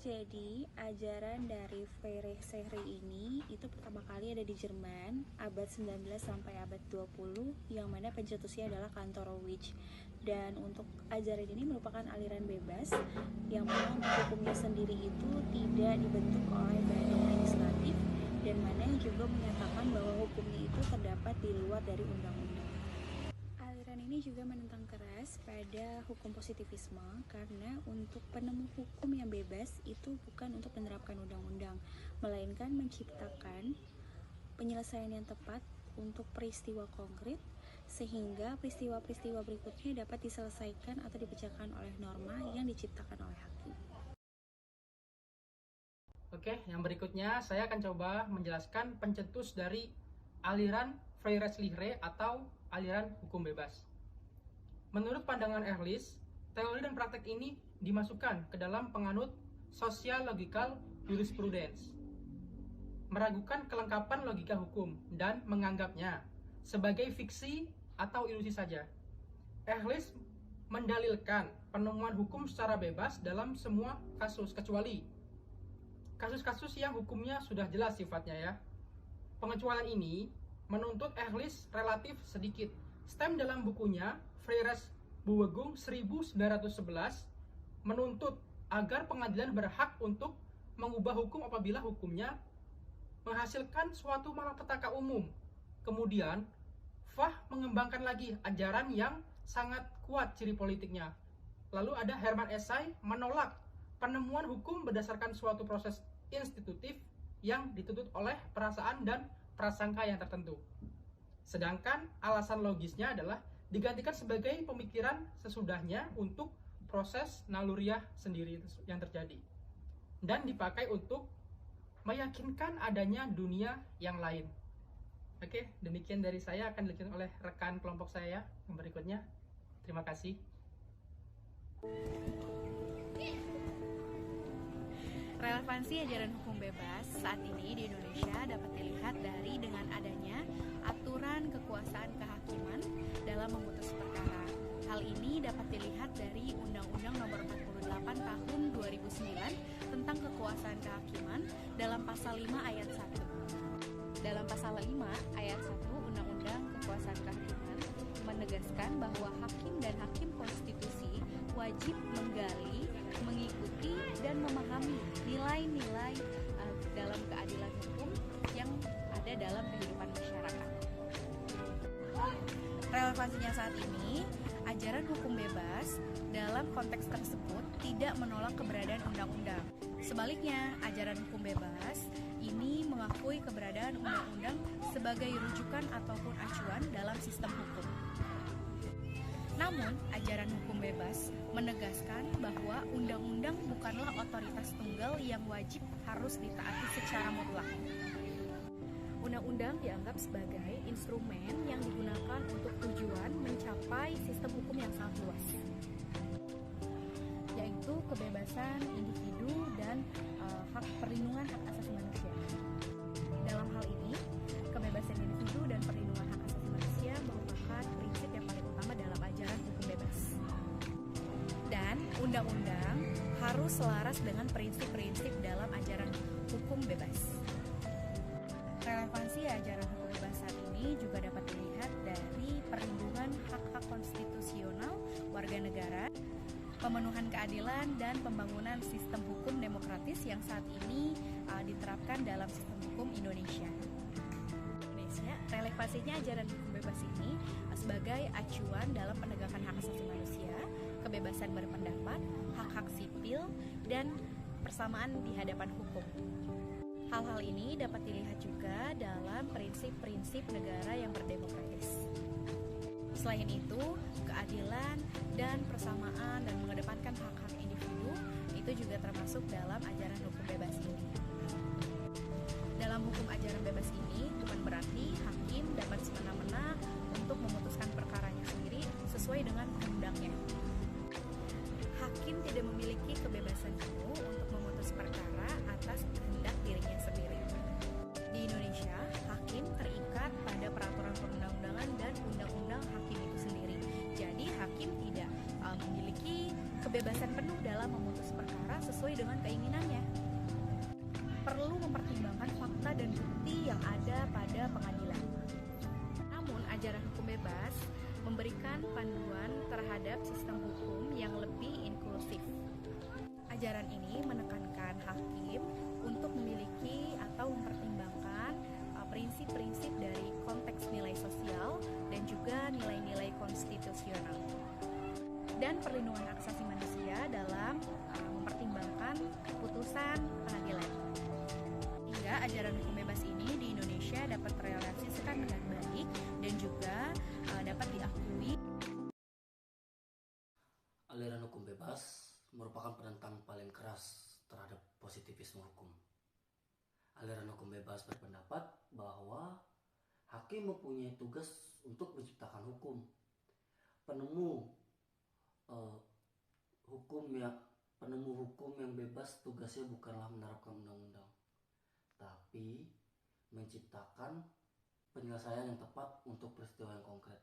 Jadi, ajaran dari Friedrich ini itu pertama kali ada di Jerman abad 19 sampai abad 20 yang mana pencetusnya adalah Kantorowicz. Dan untuk ajaran ini merupakan aliran bebas yang mana untuk hukumnya sendiri itu tidak dibentuk oleh badan legislatif dan mana juga menyatakan bahwa hukumnya itu terdapat di luar dari undang-undang. Aliran ini juga menentang keras pada hukum positivisme karena untuk penemu hukum yang bebas itu bukan untuk menerapkan undang-undang, melainkan menciptakan penyelesaian yang tepat untuk peristiwa konkret sehingga peristiwa-peristiwa berikutnya dapat diselesaikan atau dipecahkan oleh norma yang diciptakan oleh hakim. Oke, yang berikutnya saya akan coba menjelaskan pencetus dari aliran Freiheitslehre atau aliran hukum bebas. Menurut pandangan Ehrlich, teori dan praktek ini dimasukkan ke dalam penganut social logical jurisprudence, meragukan kelengkapan logika hukum dan menganggapnya sebagai fiksi atau ilusi saja. Ehrlich mendalilkan penemuan hukum secara bebas dalam semua kasus kecuali kasus-kasus yang hukumnya sudah jelas sifatnya ya. Pengecualian ini menuntut Ehrlich relatif sedikit. Stem dalam bukunya Freirechtsbewegung 1911 menuntut agar pengadilan berhak untuk mengubah hukum apabila hukumnya menghasilkan suatu malapetaka umum. Kemudian, Fah mengembangkan lagi ajaran yang sangat kuat ciri politiknya. Lalu ada Hermann Essay menolak penemuan hukum berdasarkan suatu proses institutif yang dituntut oleh perasaan dan prasangka yang tertentu. Sedangkan alasan logisnya adalah digantikan sebagai pemikiran sesudahnya untuk proses naluriah sendiri yang terjadi. Dan dipakai untuk meyakinkan adanya dunia yang lain. Oke, demikian dari saya, akan dilanjutkan oleh rekan kelompok saya yang berikutnya. Terima kasih. Relevansi ajaran hukum bebas saat ini di Indonesia dapat dilihat dari dengan adanya aturan kekuasaan kehakiman dalam memutus perkara. Hal ini dapat dilihat dari Undang-Undang Nomor 48 Tahun 2009 tentang kekuasaan kehakiman dalam pasal 5 ayat 1. Dalam pasal 5 ayat 1 Undang-Undang Kekuasaan Kehakiman menegaskan bahwa hakim dan hakim konstitusi wajib menggali, mengikuti, dan memahami nilai-nilai dalam keadilan hukum yang ada dalam kehidupan masyarakat. Relevansinya saat ini, ajaran hukum bebas dalam konteks tersebut tidak menolak keberadaan undang-undang. Sebaliknya, ajaran hukum bebas ini mengakui keberadaan undang-undang sebagai rujukan ataupun acuan dalam sistem hukum. Namun, ajaran hukum bebas menegaskan bahwa undang-undang bukanlah otoritas tunggal yang wajib harus ditaati secara mutlak. Undang-undang dianggap sebagai instrumen yang digunakan untuk tujuan mencapai sistem hukum yang sangat luas, yaitu kebebasan individu dan hak perlindungan hak asasi manusia. Dalam hal ini, kebebasan individu dan perlindungan hak asasi manusia merupakan prinsip yang paling utama dalam ajaran hukum bebas. Dan undang-undang harus selaras dengan prinsip-prinsip dalam ajaran hukum bebas. Relevansi ajaran hukum bebas saat ini juga dapat dilihat dari perlindungan hak-hak konstitusional warga negara, pemenuhan keadilan, dan pembangunan sistem hukum demokratis yang saat ini diterapkan dalam sistem hukum Indonesia. Relevansinya ajaran hukum bebas ini sebagai acuan dalam penegakan hak asasi manusia, kebebasan berpendapat, hak-hak sipil, dan persamaan di hadapan hukum. Hal-hal ini dapat dilihat juga dalam prinsip-prinsip negara yang berdemokratis. Selain itu, keadilan dan persamaan dan mengedepankan hak-hak individu itu juga termasuk dalam ajaran hukum bebas ini. Dalam hukum ajaran bebas ini bukan berarti hakim dapat semena-mena untuk memutuskan perkaranya sendiri sesuai dengan kehendaknya. Hakim tidak memiliki kebebasan penuh untuk memutus perkara atas kehendak dirinya sendiri. Di Indonesia, hakim terikat pada peraturan perundang-undangan dan undang-undang hakim itu sendiri. Jadi hakim tidak memiliki kebebasan penuh dalam memutus perkara sesuai dengan keinginan jaminannya. Perlu mempertimbangkan fakta dan bukti yang ada pada pengadilan. Namun, ajaran hukum bebas memberikan panduan terhadap sistem hukum yang lebih inklusif. Ajaran ini menekankan hakim untuk memiliki atau mempertimbangkan prinsip-prinsip dari konteks nilai sosial dan juga nilai-nilai konstitusional. Dan perlindungan hak asasi manusia dalam mempertimbangkan putusan pengadilan. Hingga ajaran hukum bebas ini di Indonesia dapat terrealisasikan dengan baik dan juga dapat diakui. Aliran hukum bebas merupakan penentang paling keras terhadap positivisme hukum. Aliran hukum bebas berpendapat bahwa hakim mempunyai tugas untuk menciptakan hukum. Penemu hukum yang bebas tugasnya bukanlah menerapkan undang-undang, tapi menciptakan penyelesaian yang tepat untuk peristiwa yang konkret,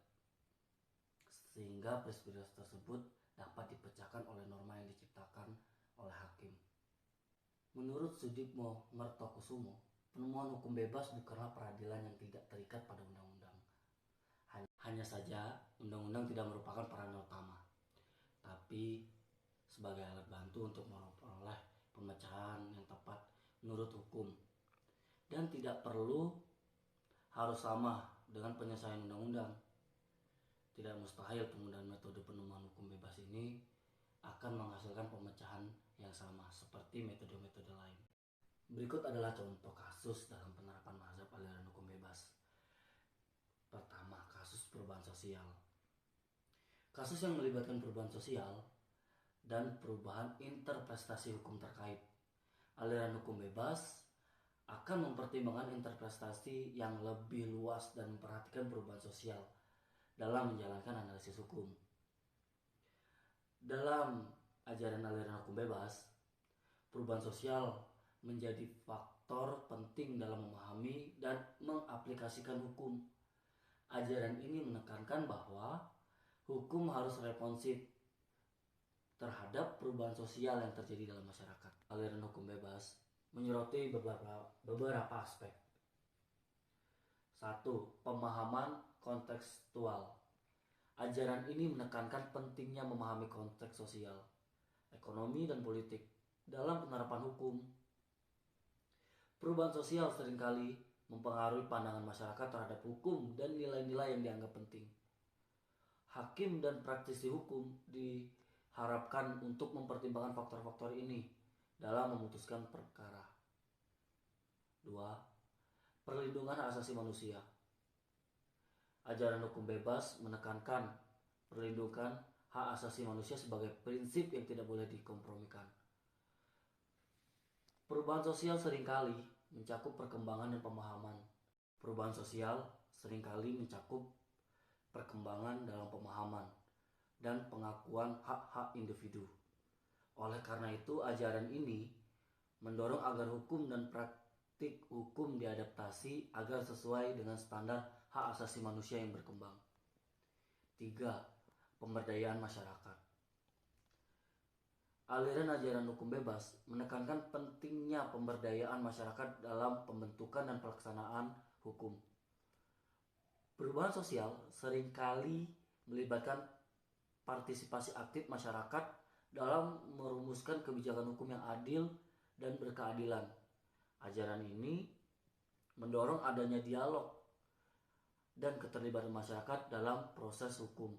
sehingga peristiwa tersebut dapat dipecahkan oleh norma yang diciptakan oleh hakim. Menurut Sudipmo Mertokusumo, penemuan hukum bebas bukanlah peradilan yang tidak terikat pada undang-undang. Hanya saja, undang-undang tidak merupakan peranan utama, tapi sebagai alat bantu untuk memperoleh pemecahan yang tepat menurut hukum, dan tidak perlu harus sama dengan penyelesaian undang-undang. Tidak mustahil penggunaan metode penemuan hukum bebas ini akan menghasilkan pemecahan yang sama seperti metode-metode lain. Berikut adalah contoh kasus dalam penerapan mazhab aliran hukum bebas. Pertama, kasus perubahan sosial. Kasus yang melibatkan perubahan sosial dan perubahan interpretasi hukum terkait. Aliran hukum bebas akan mempertimbangkan interpretasi yang lebih luas dan memperhatikan perubahan sosial dalam menjalankan analisis hukum. Dalam ajaran aliran hukum bebas, perubahan sosial menjadi faktor penting dalam memahami dan mengaplikasikan hukum. Ajaran ini menekankan bahwa hukum harus responsif terhadap perubahan sosial yang terjadi dalam masyarakat. Aliran hukum bebas menyoroti beberapa aspek. 1. Pemahaman kontekstual. Ajaran ini menekankan pentingnya memahami konteks sosial, ekonomi, dan politik dalam penerapan hukum. Perubahan sosial seringkali mempengaruhi pandangan masyarakat terhadap hukum dan nilai-nilai yang dianggap penting. Hakim dan praktisi hukum diharapkan untuk mempertimbangkan faktor-faktor ini dalam memutuskan perkara. 2. Perlindungan hak asasi manusia. Ajaran hukum bebas menekankan perlindungan hak asasi manusia sebagai prinsip yang tidak boleh dikompromikan. Perubahan sosial seringkali mencakup perkembangan dan pemahaman. Perubahan sosial seringkali mencakup perkembangan dalam pemahaman dan pengakuan hak-hak individu. Oleh karena itu, ajaran ini mendorong agar hukum dan praktik hukum diadaptasi agar sesuai dengan standar hak asasi manusia yang berkembang. 3. Pemberdayaan masyarakat. Aliran ajaran hukum bebas menekankan pentingnya pemberdayaan masyarakat dalam pembentukan dan pelaksanaan hukum. Perubahan sosial seringkali melibatkan partisipasi aktif masyarakat dalam merumuskan kebijakan hukum yang adil dan berkeadilan. Ajaran ini mendorong adanya dialog dan keterlibatan masyarakat dalam proses hukum.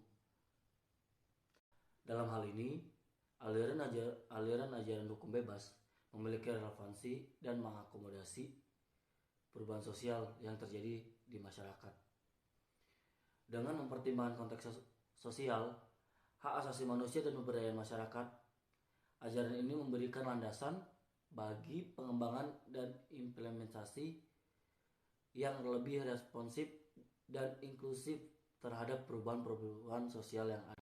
Dalam hal ini, aliran ajaran hukum bebas memiliki relevansi dan mengakomodasi perubahan sosial yang terjadi di masyarakat. Dengan mempertimbangkan konteks sosial, hak asasi manusia dan pemberdayaan masyarakat, ajaran ini memberikan landasan bagi pengembangan dan implementasi yang lebih responsif dan inklusif terhadap perubahan-perubahan sosial yang ada.